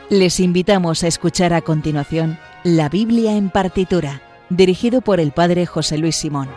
Les invitamos a escuchar a continuación La Biblia en partitura, dirigido por el padre José Luis Simón.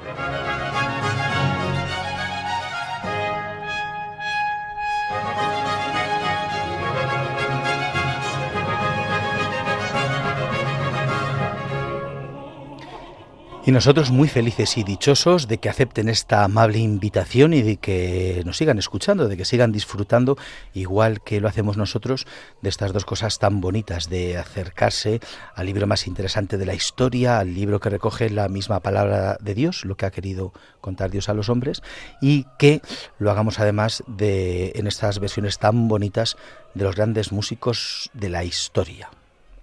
Y nosotros muy felices y dichosos de que acepten esta amable invitación y de que nos sigan escuchando, de que sigan disfrutando, igual que lo hacemos nosotros, de estas dos cosas tan bonitas, de acercarse al libro más interesante de la historia, al libro que recoge la misma palabra de Dios, lo que ha querido contar Dios a los hombres, y que lo hagamos además en estas versiones tan bonitas de los grandes músicos de la historia.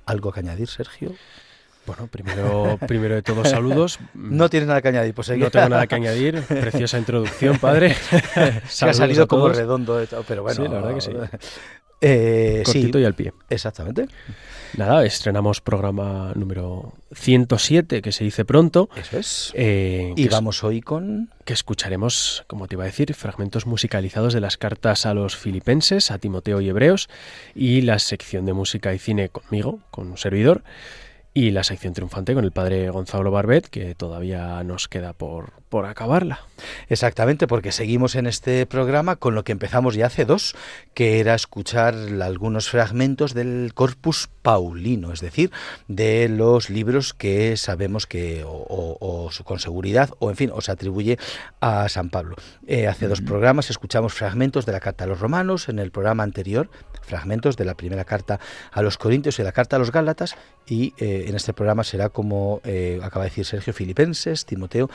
¿Algo que añadir, Sergio? Bueno, primero de todo, saludos. No tienes nada que añadir, pues no tengo nada que añadir. Preciosa introducción, padre. Se ha salido como redondo, pero bueno. Sí, la verdad que sí. Cortito sí, y al pie. Exactamente. Nada, estrenamos programa número 107, que se dice pronto. Eso es. Y vamos hoy con... Que escucharemos, como te iba a decir, fragmentos musicalizados de las cartas a los filipenses, a Timoteo y Hebreos, y la sección de música y cine conmigo, con un servidor, y la sección triunfante con el padre Gonzalo Barbet, que todavía nos queda por acabarla. Exactamente, porque seguimos en este programa con lo que empezamos ya hace 2, que era escuchar algunos fragmentos del Corpus Paulino, es decir, de los libros que sabemos que o con seguridad, o en fin, os atribuye a San Pablo. Hace 2 programas escuchamos fragmentos de la carta a los romanos, en el programa anterior fragmentos de la primera carta a los corintios y la carta a los gálatas, y en este programa será, como acaba de decir Sergio, Filipenses, Timoteo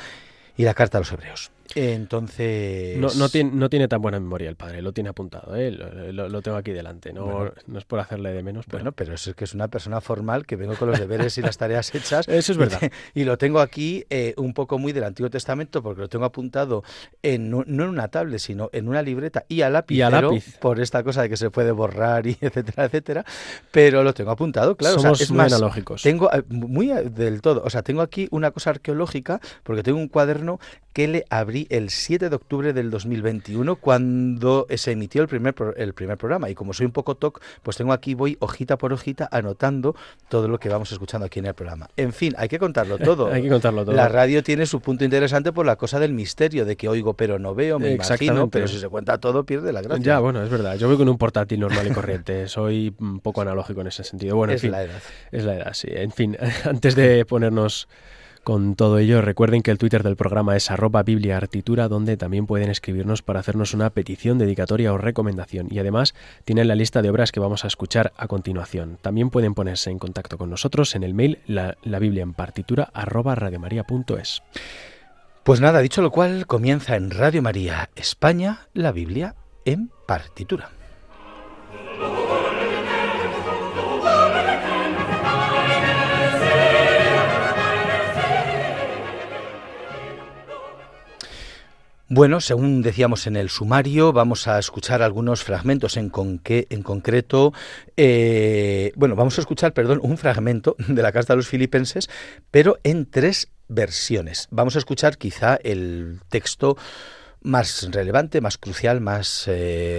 y la carta a los hebreos. Entonces... No tiene tan buena memoria el padre, lo tiene apuntado, lo tengo aquí delante, no es por hacerle de menos. Bueno, pero es que es una persona formal, que vengo con los deberes y las tareas hechas. Eso es verdad. Y lo tengo aquí un poco muy del Antiguo Testamento, porque lo tengo apuntado no en una tablet, sino en una libreta y a lápiz. Por esta cosa de que se puede borrar y etcétera, etcétera. Pero lo tengo apuntado, claro. Somos es muy más, analógicos. Tengo muy del todo. O sea, tengo aquí una cosa arqueológica, porque tengo un cuaderno que le abrí el 7 de octubre del 2021, cuando se emitió el primer programa, y como soy un poco toc, pues tengo aquí, voy hojita por hojita anotando todo lo que vamos escuchando aquí en el programa. En fin, hay que contarlo todo. Hay que contarlo todo. La radio tiene su punto interesante por la cosa del misterio, de que oigo pero no veo, me imagino, pero si se cuenta todo pierde la gracia. Ya, bueno, es verdad. Yo voy con un portátil normal y corriente, soy un poco analógico en ese sentido. Bueno, en fin, la edad. Es la edad, sí. En fin, antes de ponernos con todo ello, recuerden que el Twitter del programa es @bibliaartitura, donde también pueden escribirnos para hacernos una petición, dedicatoria o recomendación. Y además tienen la lista de obras que vamos a escuchar a continuación. También pueden ponerse en contacto con nosotros en el mail la biblia en partitura @radiomaria.es. Pues nada, dicho lo cual, comienza en Radio María España la Biblia en partitura. Bueno, según decíamos en el sumario, vamos a escuchar algunos fragmentos en concreto. Vamos a escuchar, un fragmento de la carta a los filipenses, pero en 3 versiones. Vamos a escuchar quizá el texto más relevante, más crucial, más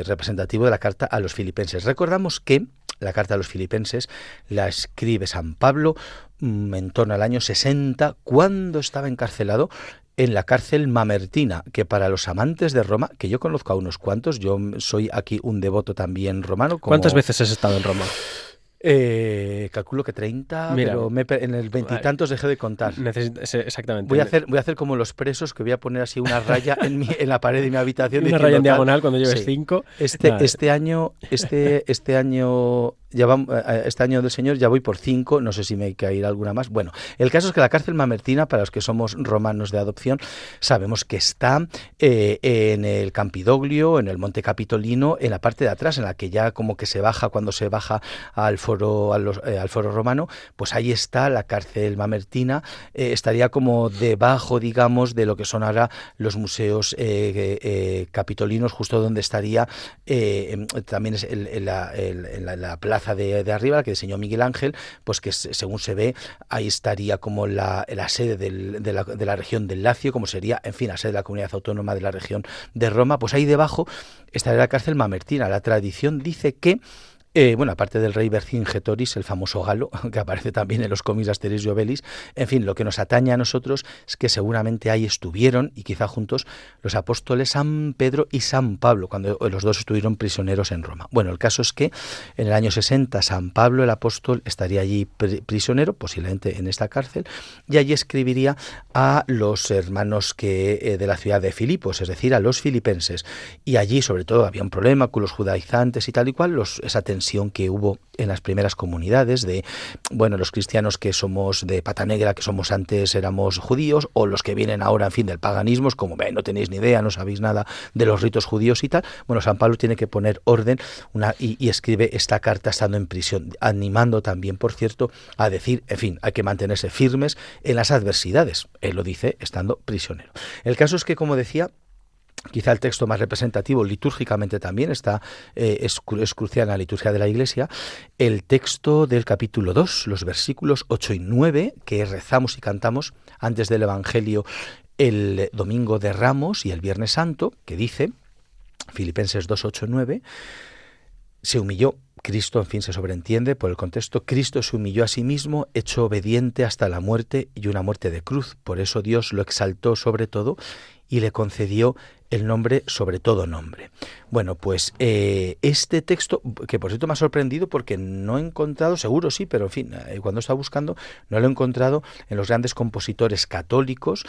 representativo de la carta a los filipenses. Recordamos que la carta a los filipenses la escribe San Pablo en torno al año 60, cuando estaba encarcelado en la cárcel mamertina, que para los amantes de Roma, que yo conozco a unos cuantos, yo soy aquí un devoto también romano. ¿Cuántas veces has estado en Roma? Calculo que 30, mira, pero en el 20 y tantos dejé de contar. Exactamente. Voy a hacer como los presos, que voy a poner así una raya en la pared de mi habitación. Una raya en diagonal cuando lleves 5. Este año este año del Señor ya voy por 5, no sé si me hay que ir alguna más. Bueno, el caso es que la cárcel mamertina, para los que somos romanos de adopción, sabemos que está en el Campidoglio, en el Monte Capitolino, en la parte de atrás, en la que ya como que se baja, cuando se baja al foro romano, pues ahí está la cárcel mamertina. Estaría como debajo, digamos, de lo que son ahora los museos capitolinos, justo donde estaría también es en la plaza de arriba, la que diseñó Miguel Ángel, pues que según se ve, ahí estaría como la sede de la región del Lacio, como sería, en fin, la sede de la comunidad autónoma de la región de Roma. Pues ahí debajo estaría la cárcel mamertina. La tradición dice que Bueno, aparte del rey Vercingétorix, el famoso galo, que aparece también en los cómics de Asterix y Obelix, en fin, lo que nos atañe a nosotros es que seguramente ahí estuvieron, y quizá juntos, los apóstoles San Pedro y San Pablo, cuando los dos estuvieron prisioneros en Roma. Bueno, el caso es que en el año 60 San Pablo, el apóstol, estaría allí prisionero, posiblemente en esta cárcel, y allí escribiría a los hermanos de la ciudad de Filipos, es decir, a los filipenses. Y allí, sobre todo, había un problema con los judaizantes y tal y cual, esa tensión que hubo en las primeras comunidades de, bueno, los cristianos que somos de pata negra, que somos antes éramos judíos, o los que vienen ahora, en fin, del paganismo, es como, no tenéis ni idea, no sabéis nada de los ritos judíos y tal. Bueno, San Pablo tiene que poner orden y escribe esta carta estando en prisión, animando también, por cierto, a decir, en fin, hay que mantenerse firmes en las adversidades. Él lo dice estando prisionero. El caso es que, como decía, quizá el texto más representativo litúrgicamente también es crucial en la liturgia de la Iglesia, el texto del capítulo 2, los versículos 8 y 9, que rezamos y cantamos antes del Evangelio el domingo de Ramos y el Viernes Santo, que dice, Filipenses 2, 8 y 9, se humilló. Cristo, en fin, se sobreentiende por el contexto, Cristo se humilló a sí mismo, hecho obediente hasta la muerte y una muerte de cruz. Por eso Dios lo exaltó sobre todo y le concedió el nombre sobre todo nombre. Bueno, pues este texto, que por cierto me ha sorprendido porque no he encontrado, seguro sí, pero en fin, cuando estaba buscando no lo he encontrado en los grandes compositores católicos,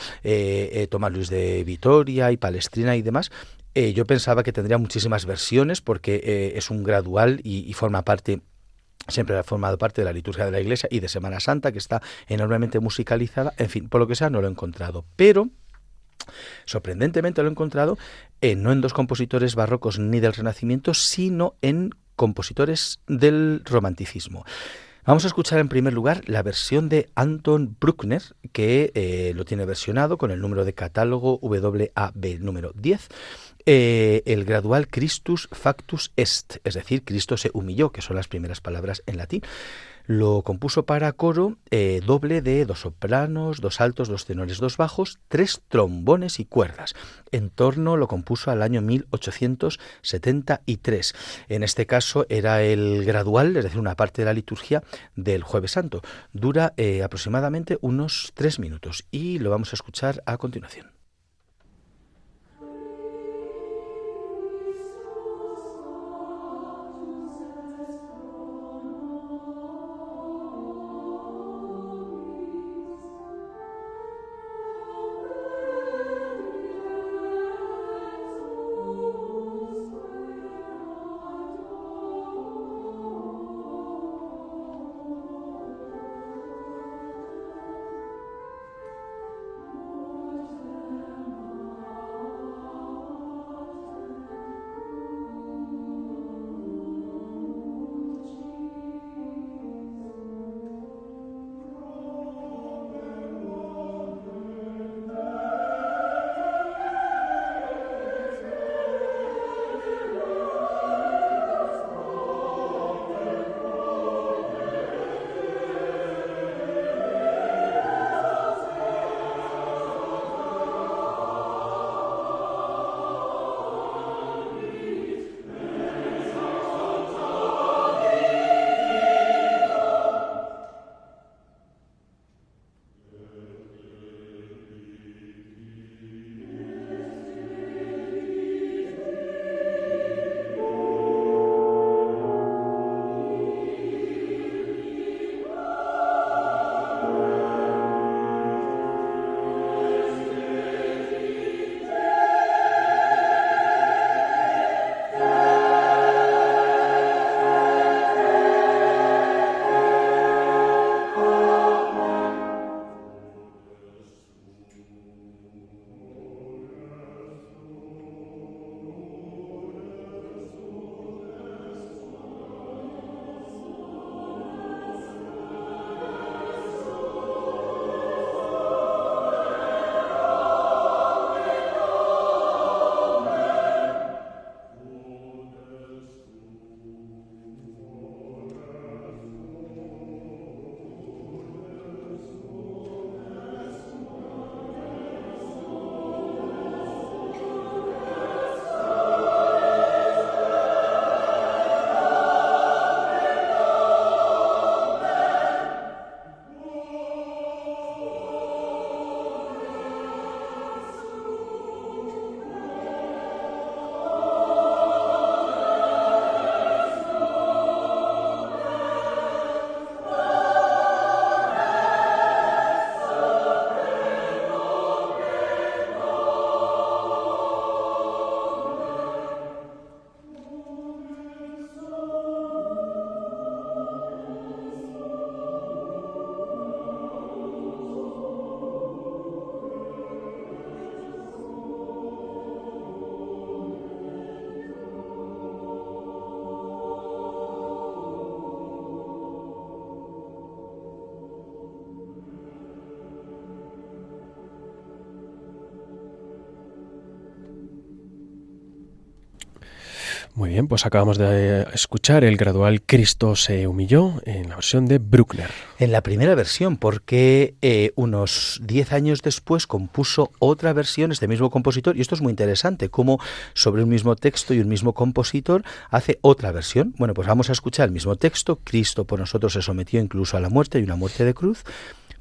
Tomás Luis de Vitoria y Palestrina y demás. Yo pensaba que tendría muchísimas versiones porque es un gradual y forma parte, siempre ha formado parte de la liturgia de la Iglesia y de Semana Santa, que está enormemente musicalizada. En fin, por lo que sea, no lo he encontrado. Pero sorprendentemente lo he encontrado no en dos compositores barrocos ni del Renacimiento, sino en compositores del Romanticismo. Vamos a escuchar en primer lugar la versión de Anton Bruckner, que lo tiene versionado con el número de catálogo WAB número 10, el gradual Christus factus est, es decir, Cristo se humilló, que son las primeras palabras en latín. Lo compuso para coro doble de 2 sopranos, 2 altos, 2 tenores, 2 bajos, 3 trombones y cuerdas. En torno lo compuso al año 1873. En este caso era el gradual, es decir, una parte de la liturgia del Jueves Santo. Dura aproximadamente unos 3 minutos y lo vamos a escuchar a continuación. Muy bien, pues acabamos de escuchar el gradual Cristo se humilló en la versión de Bruckner. En la primera versión, porque unos 10 años después compuso otra versión, este mismo compositor, y esto es muy interesante, cómo sobre un mismo texto y un mismo compositor hace otra versión. Bueno, pues vamos a escuchar el mismo texto, Cristo por nosotros se sometió incluso a la muerte y una muerte de cruz.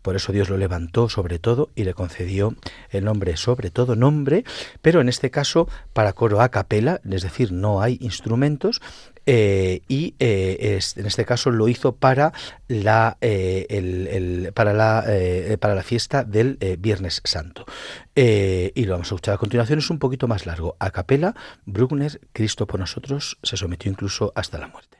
Por eso Dios lo levantó sobre todo y le concedió el nombre sobre todo nombre, pero en este caso para coro a capela, es decir, no hay instrumentos, en este caso lo hizo para para la fiesta del Viernes Santo. Y lo vamos a escuchar a continuación, es un poquito más largo. A capela, Bruckner, Cristo por nosotros se sometió incluso hasta la muerte.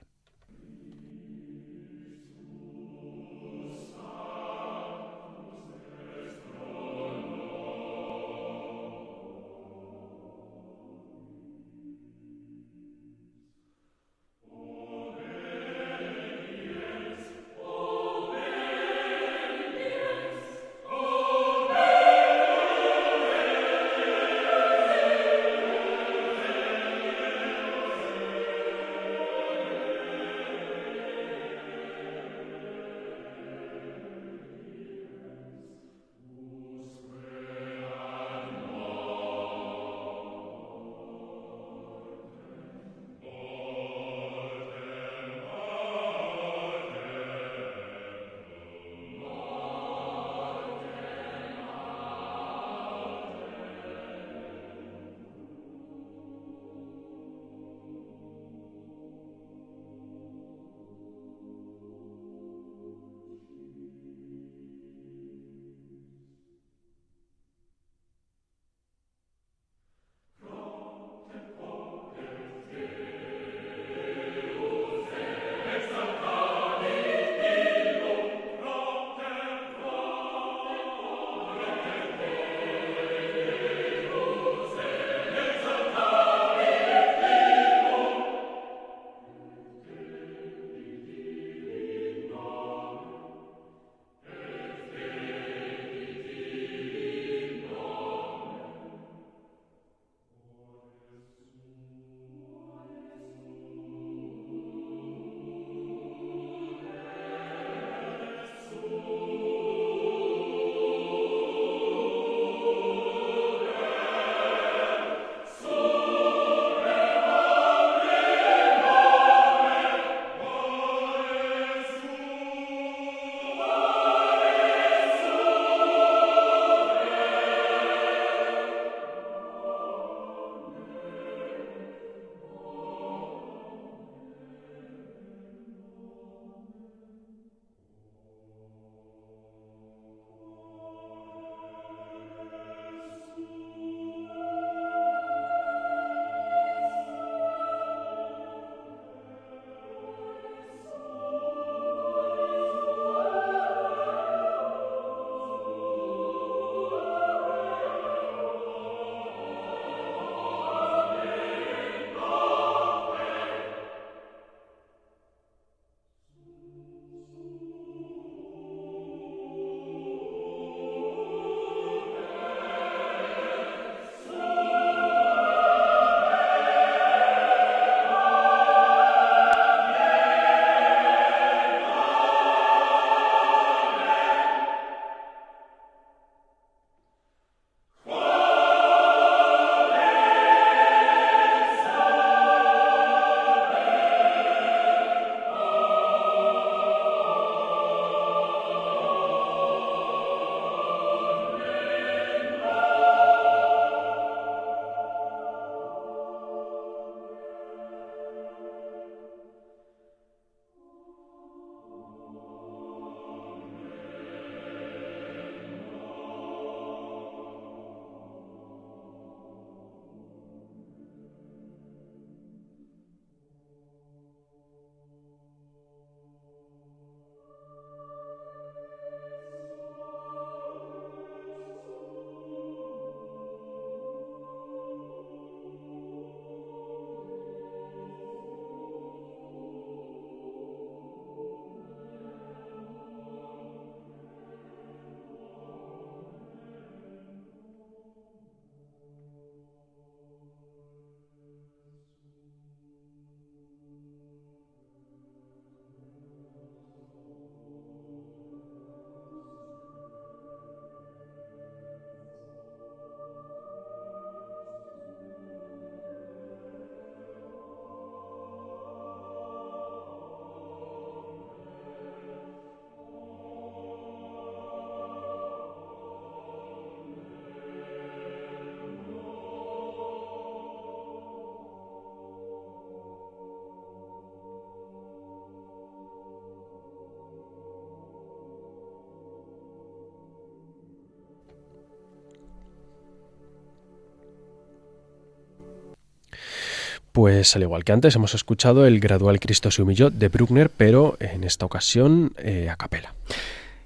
Pues al igual que antes hemos escuchado el Gradual Cristo se humilló de Bruckner, pero en esta ocasión a capela.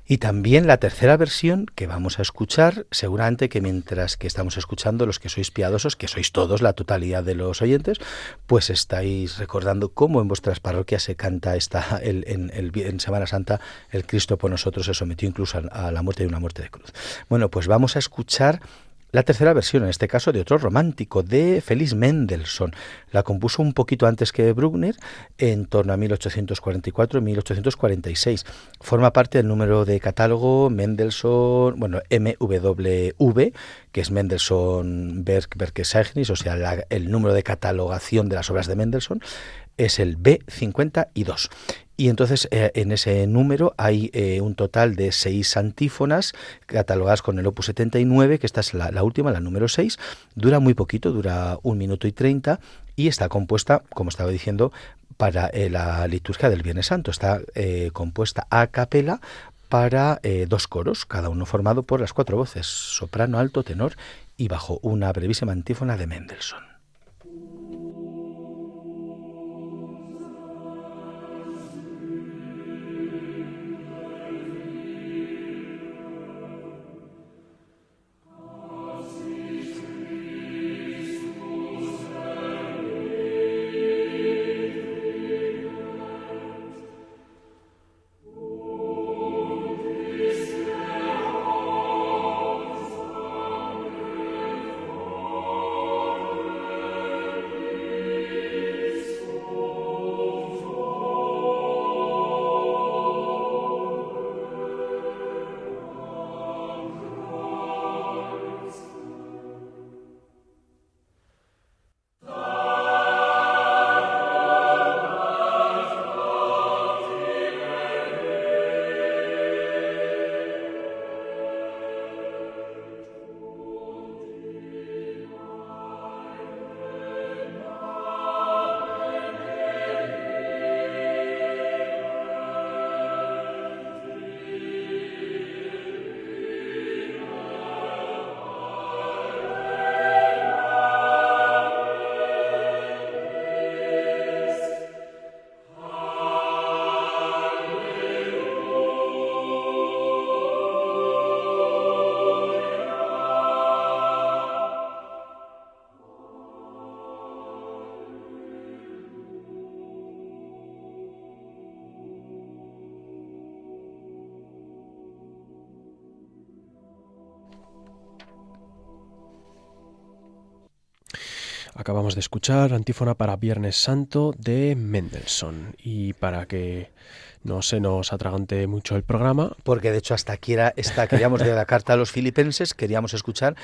Y también la tercera versión que vamos a escuchar, seguramente que mientras que estamos escuchando, los que sois piadosos, que sois todos, la totalidad de los oyentes, pues estáis recordando cómo en vuestras parroquias se canta en Semana Santa el Cristo por nosotros se sometió incluso a la muerte y una muerte de cruz. Bueno, pues vamos a escuchar la tercera versión, en este caso de otro romántico, de Felix Mendelssohn. La compuso un poquito antes que Bruckner, en torno a 1844-1846. Forma parte del número de catálogo Mendelssohn, bueno, MWV, que es Mendelssohn Werkverzeichnis, o sea, el número de catalogación de las obras de Mendelssohn, es el B52. Y entonces en ese número hay un total de 6 antífonas catalogadas con el Opus 79, que esta es la última, la número 6. Dura muy poquito, dura 1 minuto y 30 y está compuesta, como estaba diciendo, para la liturgia del Viernes Santo. Está compuesta a capela para 2 coros, cada uno formado por las 4 voces, soprano, alto, tenor y bajo, una brevísima antífona de Mendelssohn. Acabamos de escuchar Antífona para Viernes Santo de Mendelssohn. Y para que no se nos atragante mucho el programa... Porque de hecho hasta aquí queríamos de la carta a los filipenses, queríamos escuchar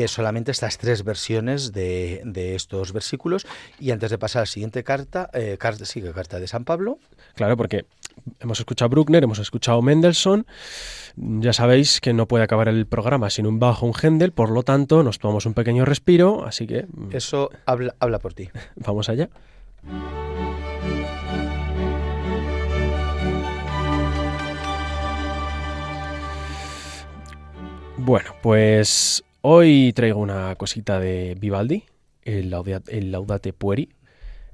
solamente estas 3 versiones de estos versículos. Y antes de pasar a la siguiente carta de San Pablo. Claro, porque hemos escuchado Bruckner, hemos escuchado Mendelssohn. Ya sabéis que no puede acabar el programa sin un Bach o un Händel, por lo tanto nos tomamos un pequeño respiro, así que... Eso habla por ti. Vamos allá. Bueno, pues hoy traigo una cosita de Vivaldi, el Laudate Pueri,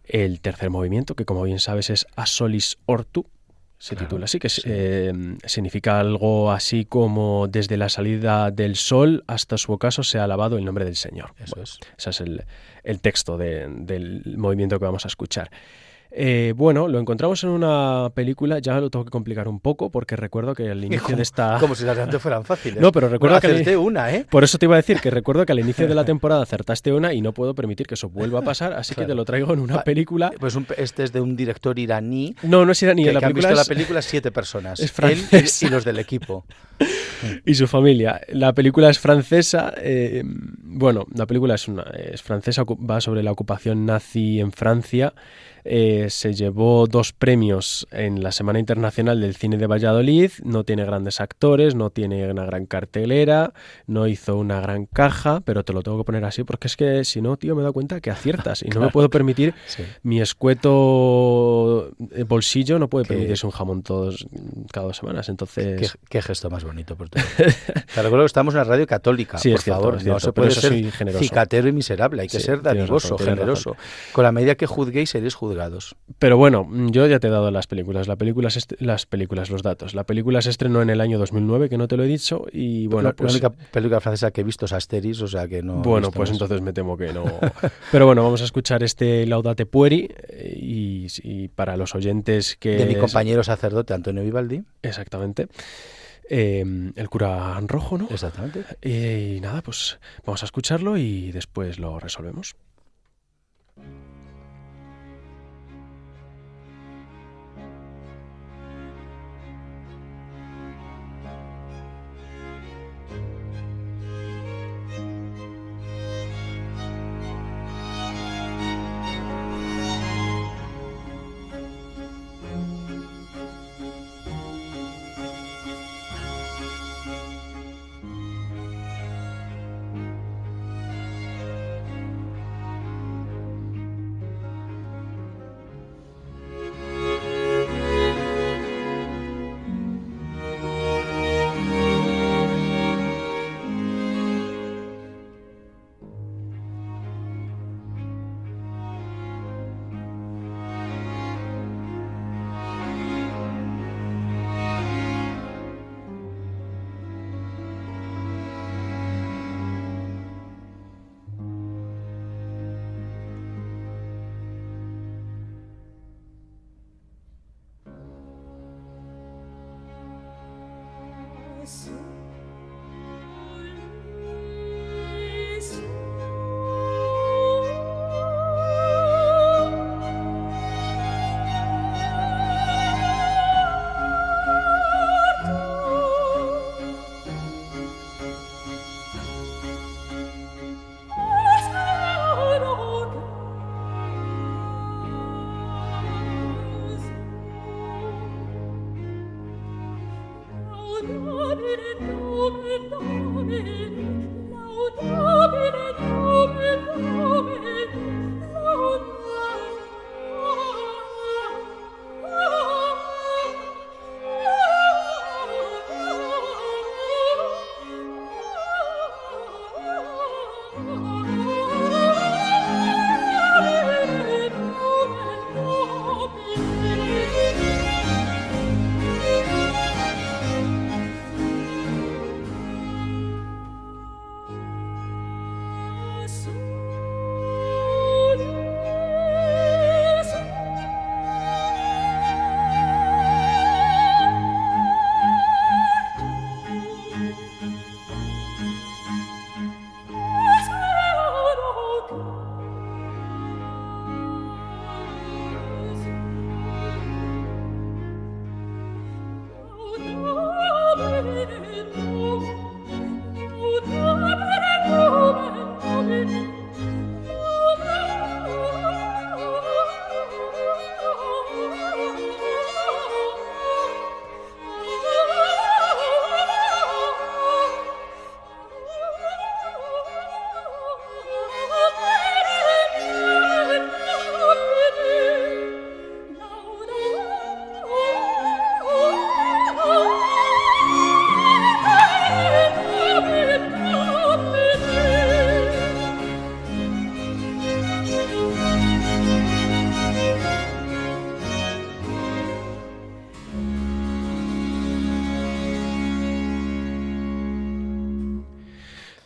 el tercer movimiento, que como bien sabes es A Solis Ortu. Se titula así, que significa algo así como desde la salida del sol hasta su ocaso sea alabado el nombre del Señor. Eso es. Ese es el texto del movimiento que vamos a escuchar. Bueno, lo encontramos en una película, ya lo tengo que complicar un poco porque recuerdo que al inicio de esta... Como si las de antes fueran fáciles. No, pero recuerdo que... acerté una, ¿eh? Por eso te iba a decir que recuerdo que al inicio de la temporada acertaste una y no puedo permitir que eso vuelva a pasar, así que te lo traigo en una película... Pues este es de un director iraní... No es iraní, que la película han visto la película 7 personas. Es francesa. Él y los del equipo. Y su familia. La película es francesa. Bueno, la película es francesa, va sobre la ocupación nazi en Francia. Se llevó 2 premios en la Semana Internacional del Cine de Valladolid. No tiene grandes actores, no tiene una gran cartelera, no hizo una gran caja, pero te lo tengo que poner así porque es que si no, tío, me he dado cuenta que aciertas y no me puedo permitir, mi escueto bolsillo no puede permitirse un jamón cada 2 semanas. Entonces... ¿Qué gesto más bonito por nosotros. Te recuerdo que estamos en una radio católica, Sí, por es cierto, favor. es cierto, No se pero puede eso ser soy generoso. cicatero y miserable. Hay que Sí, ser tienes dadivoso, razón, tienes generoso. Con la medida que juzguéis, seréis juzgados. Pero bueno, yo ya te he dado las películas. Los datos. La película se estrenó en el año 2009, que no te lo he dicho, y bueno, La pues... única película francesa que he visto es Asterix, o sea que no... he Bueno, visto pues más. entonces me temo que no. Pero bueno, vamos a escuchar este Laudate Pueri y para los oyentes que... De mi compañero sacerdote Antonio Vivaldi. Exactamente. El cura rojo, ¿no? Exactamente. Y nada, pues vamos a escucharlo y después lo resolvemos.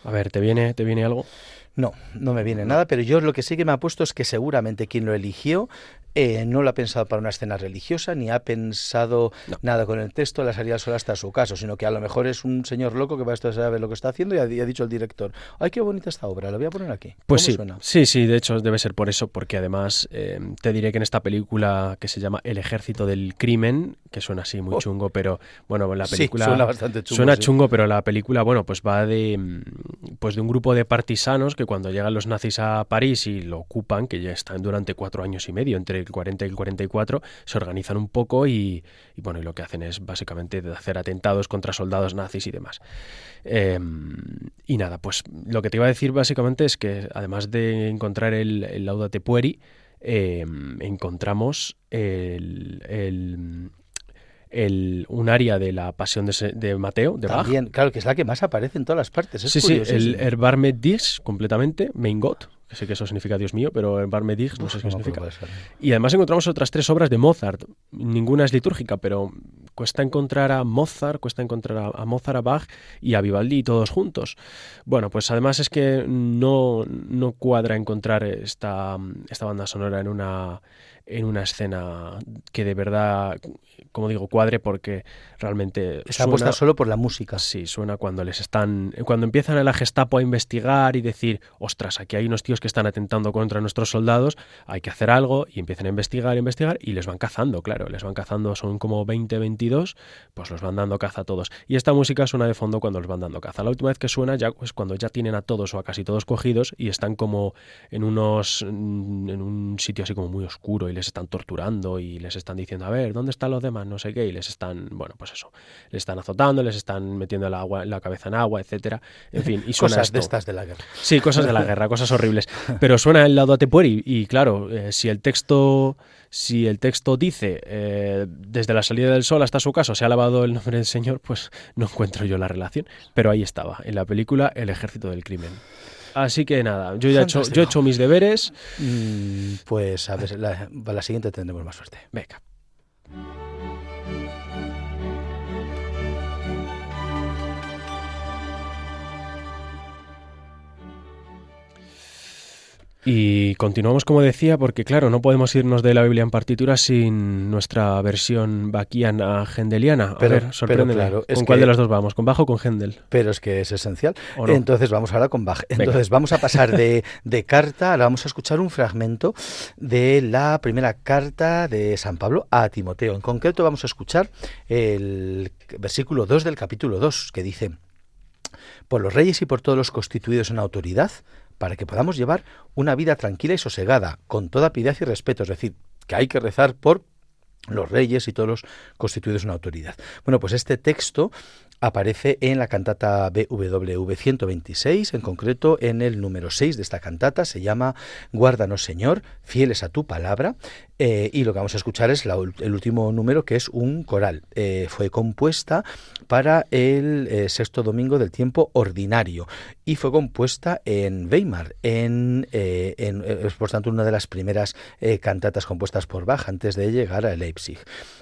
A ver, ¿te viene algo? No, no me viene nada, pero yo lo que sí que me ha puesto es que seguramente quien lo eligió no lo ha pensado para una escena religiosa, ni ha pensado nada con el texto, la salida sola hasta su caso, sino que a lo mejor es un señor loco que va a saber lo que está haciendo y ha dicho el director, ¡ay, qué bonita esta obra! La voy a poner aquí. Pues ¿Cómo sí, suena? sí, de hecho debe ser por eso, porque además te diré que en esta película que se llama El Ejército del Crimen, que suena así muy chungo, pero bueno, la película Sí, suena bastante chungo. Suena sí. chungo, pero la película, bueno, pues va de un grupo de partisanos que cuando llegan los nazis a París y lo ocupan, que ya están durante 4 años y medio, entre el 40 y el 44, se organizan un poco y bueno, y lo que hacen es básicamente hacer atentados contra soldados nazis y demás. Y nada, pues lo que te iba a decir básicamente es que además de encontrar el Laudate Pueri, encontramos el un aria de la Pasión de Mateo, de Bach. También, claro, que es la que más aparece en todas las partes. Es Sí, curiosísimo. el Erbarme Dich completamente, Mein Gott, que sé que eso significa Dios mío, pero Erbarme Dich no sé qué significa. Y además encontramos otras 3 obras de Mozart. Ninguna es litúrgica, pero cuesta encontrar a Mozart, a Bach y a Vivaldi todos juntos. Bueno, pues además es que no cuadra encontrar esta banda sonora en una escena que de verdad, como digo, cuadre, porque realmente está puesta solo por la música. Sí, suena cuando empiezan a la Gestapo a investigar y decir, ostras, aquí hay unos tíos que están atentando contra nuestros soldados, hay que hacer algo, y empiezan a investigar y les van cazando, claro, son como 20, 22, pues los van dando caza a todos. Y esta música suena de fondo cuando los van dando caza. La última vez que suena ya es cuando ya tienen a todos o a casi todos cogidos y están como en un sitio así como muy oscuro y les están torturando y les están diciendo, a ver, ¿dónde están los demás? No sé qué, y les están, bueno, pues eso, les están azotando, les están metiendo la cabeza en agua, etcétera. En fin, y suena cosas esto. De estas de la guerra. Sí, cosas de la guerra, cosas horribles. Pero suena el Laudate Pueri y claro, si el texto dice desde la salida del sol hasta su casa se ha alabado el nombre del Señor, pues no encuentro yo la relación. Pero ahí estaba, en la película El ejército del crimen. Así que nada, yo he hecho mis deberes. Pues a ver, la siguiente tendremos más suerte. Venga. Y continuamos, como decía, porque claro, no podemos irnos de la Biblia en partitura sin nuestra versión bachiana hendeliana. A ver, sorpréndeme. Claro, ¿Con cuál de las dos vamos? ¿Con Bach o con Händel? Pero es que es esencial. ¿O no? Entonces vamos ahora con Bach. Entonces vamos a pasar de carta, ahora vamos a escuchar un fragmento de la primera carta de San Pablo a Timoteo. En concreto vamos a escuchar el versículo 2 del capítulo 2, que dice: por los reyes y por todos los constituidos en autoridad, para que podamos llevar una vida tranquila y sosegada, con toda piedad y respeto. Es decir, que hay que rezar por los reyes y todos los constituidos en autoridad. Bueno, pues este texto aparece en la cantata BWV 126, en concreto en el número 6 de esta cantata. Se llama Guárdanos, Señor, fieles a tu palabra, y lo que vamos a escuchar es el último número, que es un coral. Fue compuesta para el sexto domingo del tiempo ordinario y fue compuesta en Weimar, es por tanto una de las primeras cantatas compuestas por Bach antes de llegar a Leipzig.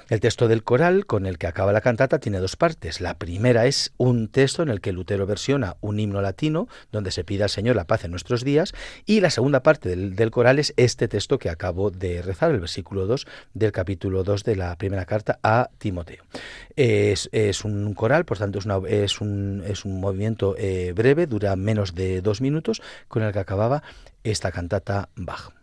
El texto del coral con el que acaba la cantata tiene 2 partes. La primera es un texto en el que Lutero versiona un himno latino donde se pide al Señor la paz en nuestros días, y la segunda parte del coral es este texto que acabo de rezar, el versículo 2 del capítulo 2 de la primera carta a Timoteo. Es un coral, por tanto es un movimiento breve, dura menos de 2 minutos, con el que acababa esta cantata Bach.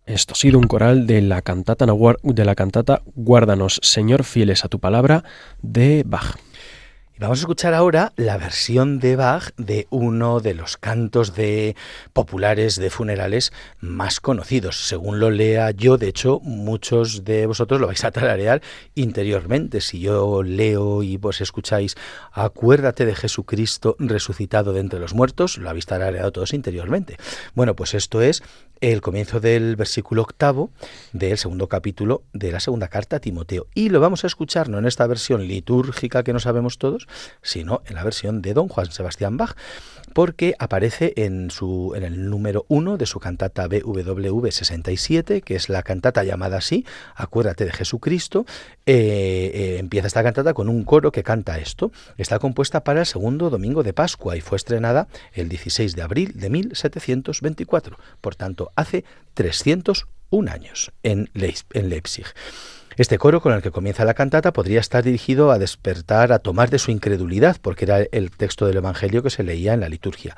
Esto ha sido un coral de la cantata Guárdanos, Señor, fieles a tu palabra, de Bach. Y vamos a escuchar ahora la versión de Bach de uno de los cantos populares de funerales más conocidos. Según lo lea yo, de hecho, muchos de vosotros lo vais a tararear interiormente. Si yo leo y vos escucháis "Acuérdate de Jesucristo resucitado de entre los muertos", lo habéis tarareado todos interiormente. Bueno, pues esto es el comienzo del versículo 8 del segundo capítulo de la segunda carta a Timoteo. Y lo vamos a escuchar no en esta versión litúrgica que no sabemos todos, sino en la versión de don Juan Sebastián Bach, porque aparece en el número 1 de su cantata BWV 67, que es la cantata llamada así, Acuérdate de Jesucristo. Empieza esta cantata con un coro que canta esto. Está compuesta para el segundo domingo de Pascua y fue estrenada el 16 de abril de 1724. Por tanto, hace 301 años en Leipzig. Este coro con el que comienza la cantata podría estar dirigido a despertar a Tomás de su incredulidad, porque era el texto del Evangelio que se leía en la liturgia.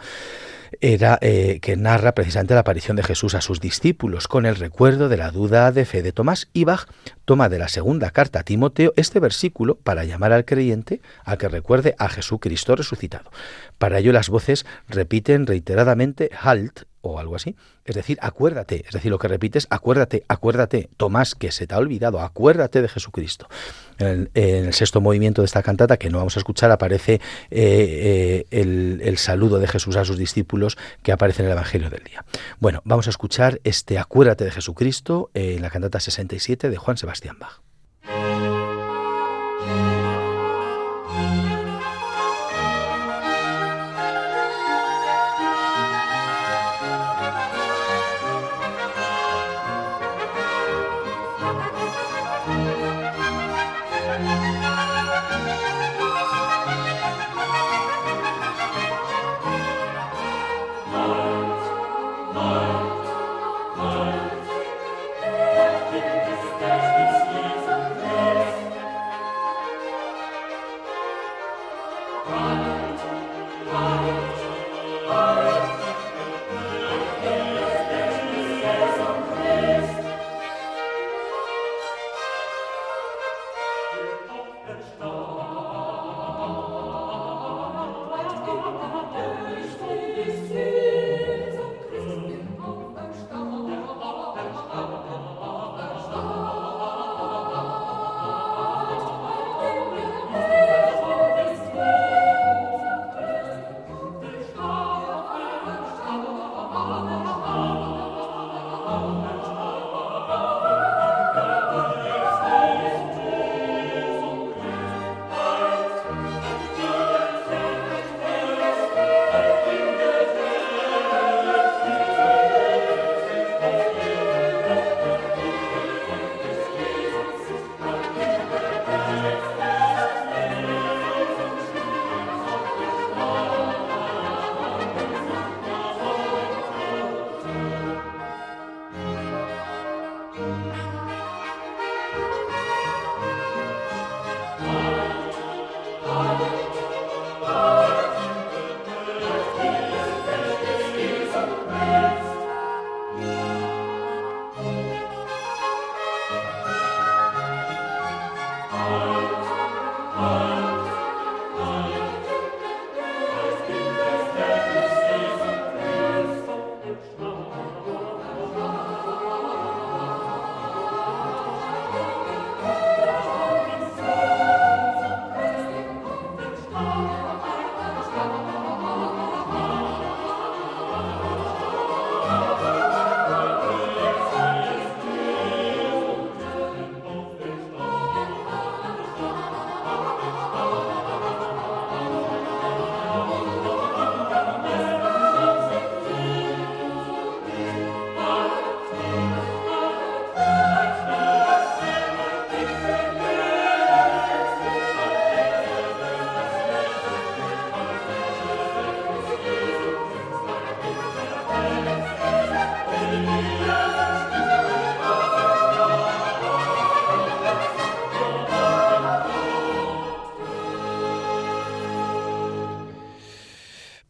Era que narra precisamente la aparición de Jesús a sus discípulos, con el recuerdo de la duda de fe de Tomás. Y Bach toma de la segunda carta a Timoteo este versículo para llamar al creyente a que recuerde a Jesucristo resucitado. Para ello las voces repiten reiteradamente "Halt", o algo así, es decir, acuérdate, es decir, lo que repites, acuérdate, acuérdate, Tomás, que se te ha olvidado, acuérdate de Jesucristo. En el sexto movimiento de esta cantata, que no vamos a escuchar, aparece el saludo de Jesús a sus discípulos que aparece en el Evangelio del día. Bueno, vamos a escuchar este Acuérdate de Jesucristo en la cantata 67 de Juan Sebastián Bach.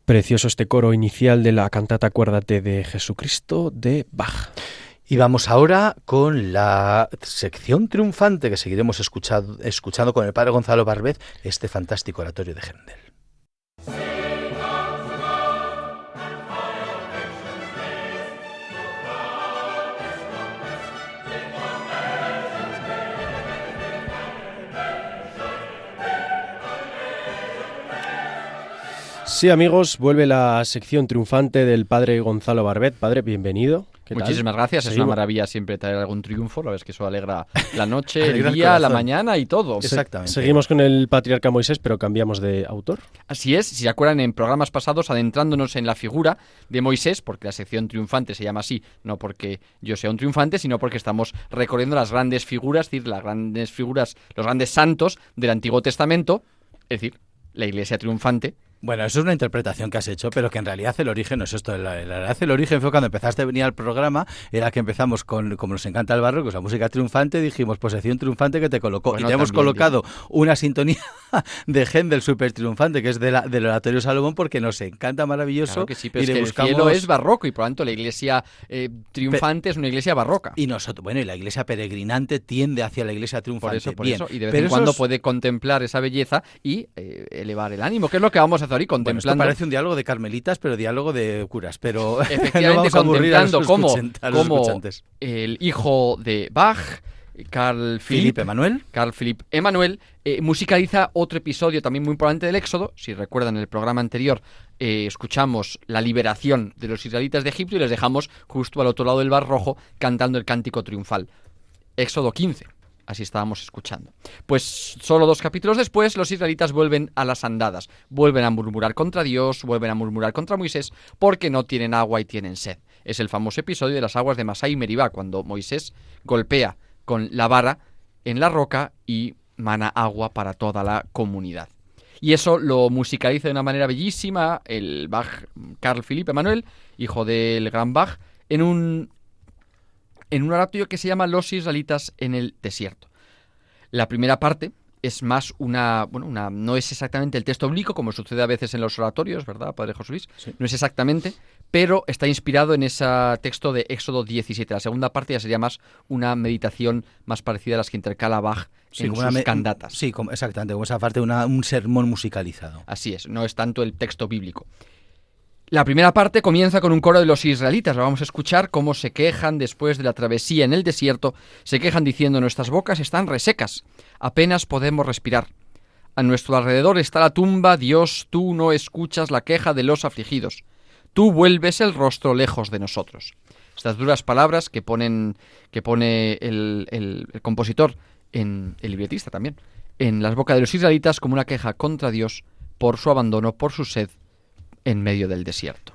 Precioso este coro inicial de la cantata Acuérdate de Jesucristo de Bach. Y vamos ahora con la sección triunfante que seguiremos escuchando con el padre Gonzalo Barbet, este fantástico oratorio de Händel. Sí, amigos, vuelve la sección triunfante del padre Gonzalo Barbet. Padre, bienvenido. Muchísimas gracias, Seguimos. es una maravilla siempre traer algún triunfo, la verdad es que eso alegra la noche, Alegra el el día, la corazón. mañana y todo. Exactamente. Seguimos con el patriarca Moisés, pero cambiamos de autor. Así es, si se acuerdan en programas pasados adentrándonos en la figura de Moisés, porque la sección triunfante se llama así, no porque yo sea un triunfante, sino porque estamos recorriendo las grandes figuras, es decir, las grandes figuras, los grandes santos del Antiguo Testamento, es decir, la iglesia triunfante. Bueno, eso es una interpretación que has hecho, pero que en realidad el origen no es esto. La realidad el origen fue cuando empezaste a venir al programa, era que empezamos con, como nos encanta el barroco, la música triunfante, dijimos, pues sección triunfante que te colocó. Bueno, y te hemos también, colocado una sintonía de Händel súper triunfante, que es del oratorio Salomón, porque nos encanta, maravilloso. Claro que sí, pero y es le que buscamos... el cielo es barroco y por lo tanto la iglesia triunfante es una iglesia barroca. Y nosotros, bueno, y la iglesia peregrinante tiende hacia la iglesia triunfante. Por Bien, eso, y de vez pero en cuando esos- puede contemplar esa belleza y elevar el ánimo, que es lo que vamos a hacer hoy, Bueno, esto contemplando. parece un diálogo de carmelitas, pero diálogo de curas. Pero Efectivamente, no vamos a aburrir a los contemplando a los cómo escuchantes. el hijo de Bach, Carl Felipe Emanuel. Emanuel, musicaliza otro episodio también muy importante del Éxodo. Si recuerdan, en el programa anterior escuchamos la liberación de los israelitas de Egipto y les dejamos justo al otro lado del Mar Rojo cantando el cántico triunfal. Éxodo 15. Así estábamos escuchando. Pues solo 2 capítulos después, los israelitas vuelven a las andadas. Vuelven a murmurar contra Dios, vuelven a murmurar contra Moisés, porque no tienen agua y tienen sed. Es el famoso episodio de las aguas de Masá y Meribá, cuando Moisés golpea con la vara en la roca y mana agua para toda la comunidad. Y eso lo musicaliza de una manera bellísima el Bach, Carl Philipp Emanuel, hijo del gran Bach, en un oratorio que se llama Los israelitas en el desierto. La primera parte es más no es exactamente el texto bíblico, como sucede a veces en los oratorios, ¿verdad, Padre José Luis? Sí. No es exactamente, pero está inspirado en ese texto de Éxodo 17. La segunda parte ya sería más una meditación más parecida a las que intercala Bach en como sus cantatas. Sí, exactamente, como esa parte, un sermón musicalizado. Así es, no es tanto el texto bíblico. La primera parte comienza con un coro de los israelitas. Vamos a escuchar cómo se quejan después de la travesía en el desierto. Se quejan diciendo: nuestras bocas están resecas, apenas podemos respirar. A nuestro alrededor está la tumba. Dios, tú no escuchas la queja de los afligidos. Tú vuelves el rostro lejos de nosotros. Estas duras palabras que pone el compositor, el libretista también, en las bocas de los israelitas como una queja contra Dios por su abandono, por su sed en medio del desierto.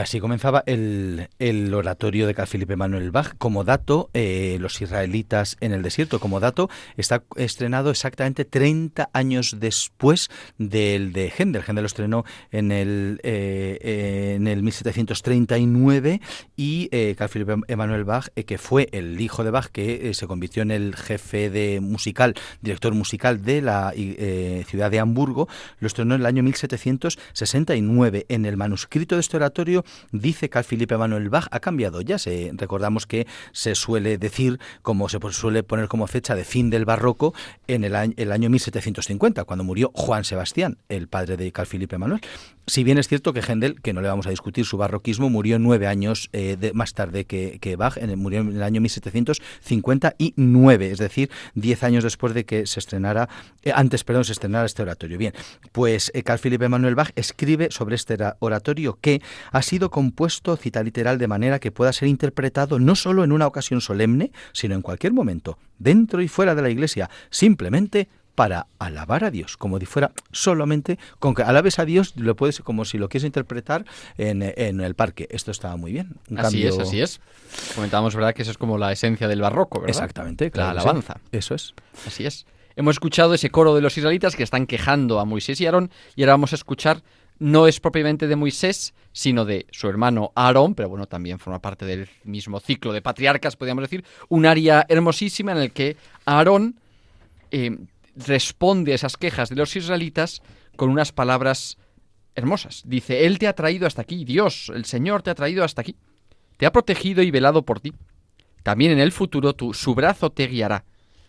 Así comenzaba el oratorio de Carl Philipp Emanuel Bach. Como dato, los israelitas en el desierto, como dato, está estrenado exactamente 30 años después del de Händel. Händel lo estrenó en el 1739 y Carl Philipp Emanuel Bach, que fue el hijo de Bach, que se convirtió en el jefe director musical de la ciudad de Hamburgo, lo estrenó en el año 1769. En el manuscrito de este oratorio dice Carl Philipp Emanuel Bach, ha cambiado ya, recordamos que se suele decir, como se suele poner como fecha de fin del barroco, en el año 1750, cuando murió Juan Sebastián, el padre de Carl Philipp Emanuel. Si bien es cierto que Händel, que no le vamos a discutir su barroquismo, murió 9 años más tarde que Bach, murió en el año 1759, es decir, 10 años después de que se estrenara este oratorio. Bien, pues Carl Philipp Emanuel Bach escribe sobre este oratorio que ha sido compuesto, cita literal, de manera que pueda ser interpretado no solo en una ocasión solemne, sino en cualquier momento, dentro y fuera de la iglesia, simplemente para alabar a Dios, como si fuera solamente, con que alabes a Dios, lo puedes, como si lo quieres interpretar en el parque. Esto está muy bien. Así es. Comentábamos, ¿verdad?, que eso es como la esencia del barroco, ¿verdad? Exactamente, claro. La alabanza. Sí. Eso es. Así es. Hemos escuchado ese coro de los israelitas que están quejando a Moisés y Aarón, y ahora vamos a escuchar, no es propiamente de Moisés, sino de su hermano Aarón, pero bueno, también forma parte del mismo ciclo de patriarcas, podríamos decir, un aria hermosísima en el que Aarón responde a esas quejas de los israelitas con unas palabras hermosas. Dice, Él te ha traído hasta aquí, Dios, el Señor te ha traído hasta aquí, te ha protegido y velado por ti. También en el futuro su brazo te guiará.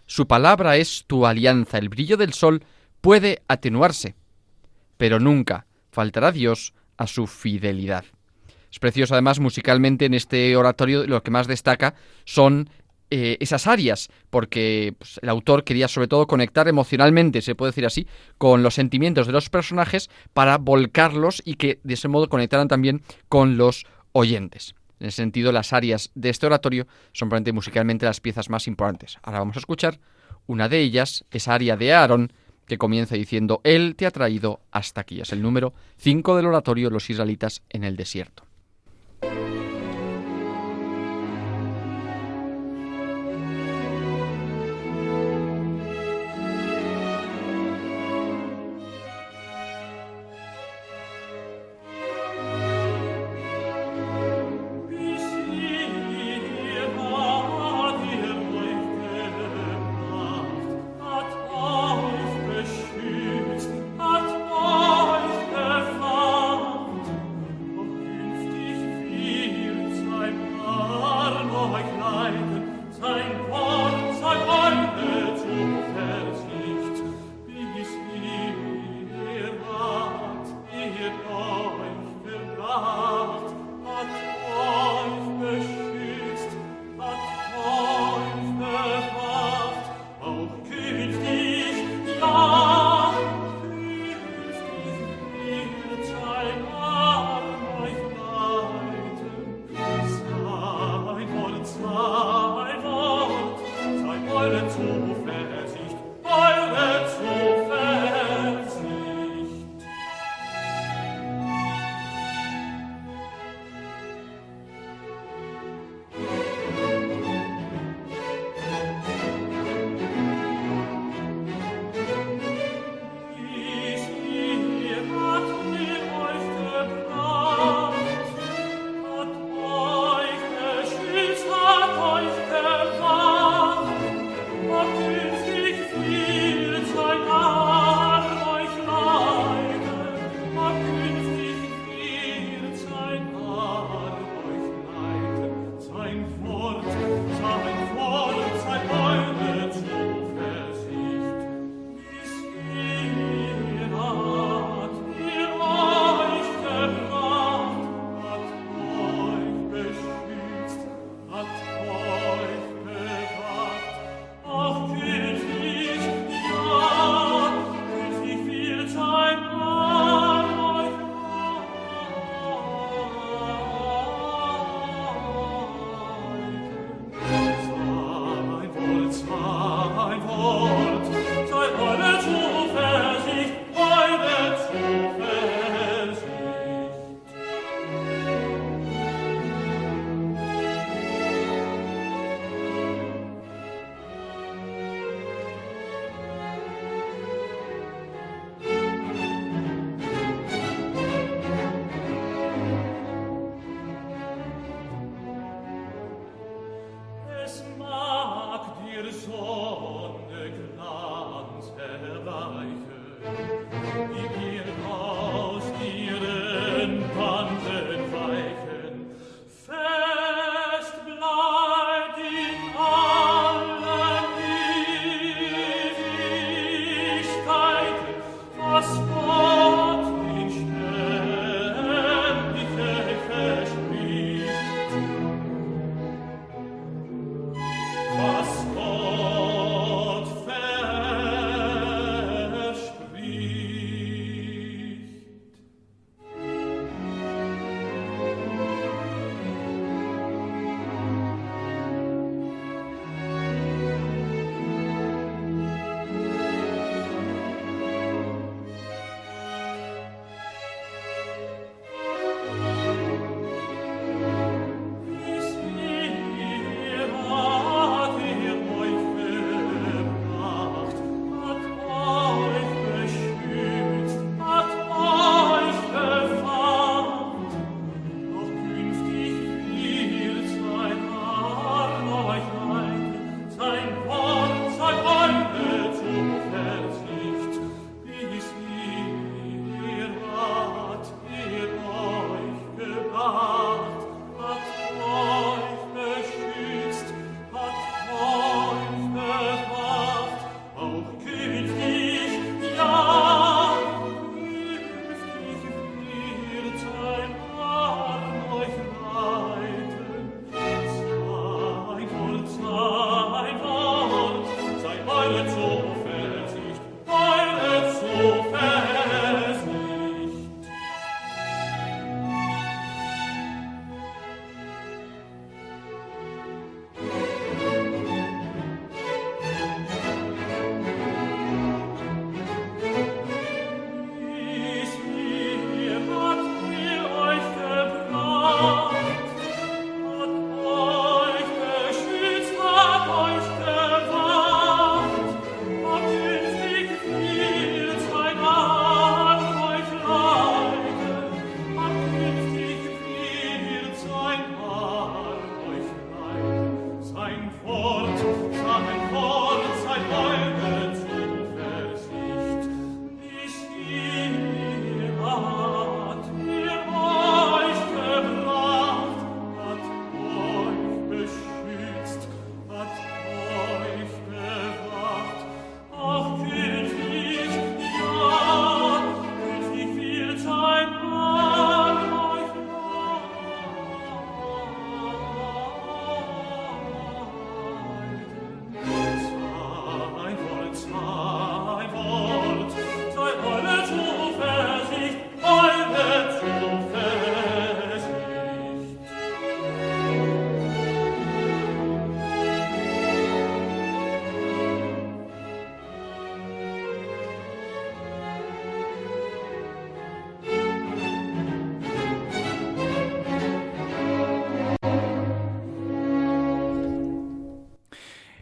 Su palabra es tu alianza. El brillo del sol puede atenuarse, pero nunca faltará Dios a su fidelidad. Es precioso, además, musicalmente en este oratorio lo que más destaca son esas arias, porque pues, el autor quería sobre todo conectar emocionalmente, se puede decir así, con los sentimientos de los personajes para volcarlos y que de ese modo conectaran también con los oyentes. En ese sentido, las arias de este oratorio son probablemente musicalmente las piezas más importantes. Ahora vamos a escuchar una de ellas, esa aria de Aarón, que comienza diciendo, Él te ha traído hasta aquí. Es el número 5 del oratorio Los israelitas en el desierto.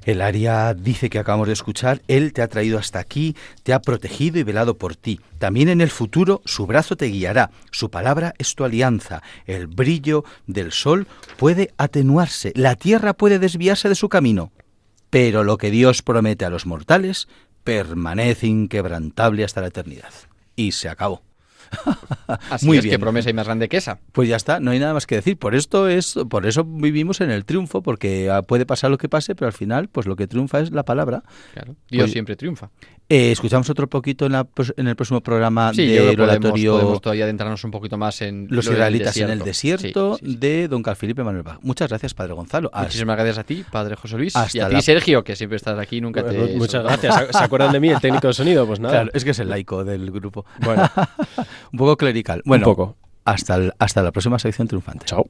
El aria dice que acabamos de escuchar: Él te ha traído hasta aquí, te ha protegido y velado por ti. También en el futuro su brazo te guiará, su palabra es tu alianza. El brillo del sol puede atenuarse, la tierra puede desviarse de su camino, pero lo que Dios promete a los mortales permanece inquebrantable hasta la eternidad. Y se acabó. Así Muy es, bien. que promesa hay más grande que esa. Pues ya está, no hay nada más que decir. Por eso vivimos en el triunfo, porque puede pasar lo que pase, pero al final, pues lo que triunfa es la palabra. Claro, Dios Pues, siempre triunfa. escuchamos otro poquito en el próximo programa Sí, yo creo del que oratorio podemos todavía adentrarnos un poquito más en Los lo del israelitas en el desierto Sí, sí, sí. de don Carfilipe Manuel Bach. Muchas gracias, Padre Gonzalo. Muchísimas gracias a ti, Padre José Luis, Hasta y a ti, la- Sergio, que siempre estás aquí, nunca Bueno, te... muchas soltamos. gracias. ¿Se acuerdan de mí, el técnico de sonido? Pues nada. Claro, es que es el laico del grupo. Bueno, Un poco clerical. Bueno, un poco. hasta la próxima sección triunfante. Chao.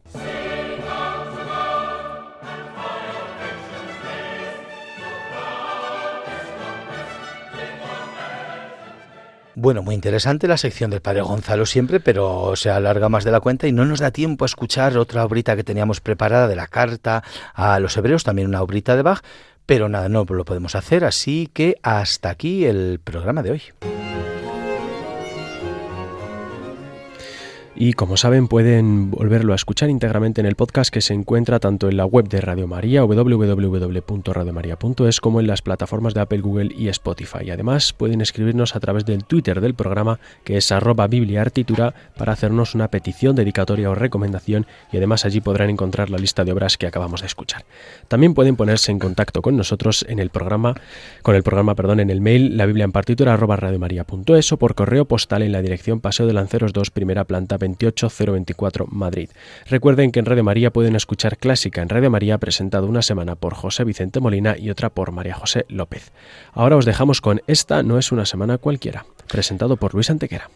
Bueno, muy interesante la sección del Padre Gonzalo siempre, pero se alarga más de la cuenta y no nos da tiempo a escuchar otra obrita que teníamos preparada de la carta a los hebreos, también una obrita de Bach, pero nada, no lo podemos hacer, así que hasta aquí el programa de hoy. Y como saben, pueden volverlo a escuchar íntegramente en el podcast, que se encuentra tanto en la web de Radio María, www.radiomaria.es, como en las plataformas de Apple, Google y Spotify. Además, pueden escribirnos a través del Twitter del programa, que es @bibliaartitura, para hacernos una petición, dedicatoria o recomendación, y además allí podrán encontrar la lista de obras que acabamos de escuchar. También pueden ponerse en contacto con nosotros en el programa, en el mail labibliaenpartitura@radiomaria.es, o por correo postal en la dirección Paseo de Lanceros 2, primera planta, 28024, Madrid. Recuerden que en Radio María pueden escuchar Clásica en Radio María, presentado una semana por José Vicente Molina y otra por María José López. Ahora os dejamos con Esta no es una semana cualquiera, presentado por Luis Antequera.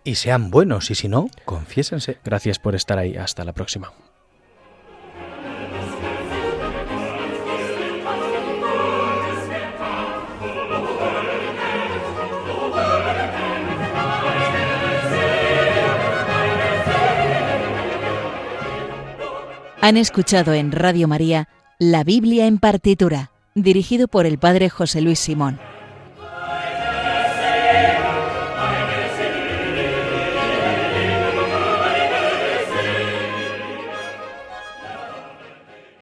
Y sean buenos, y si no, confiésense. Gracias por estar ahí. Hasta la próxima. Han escuchado en Radio María La Biblia en partitura, dirigido por el Padre José Luis Simón.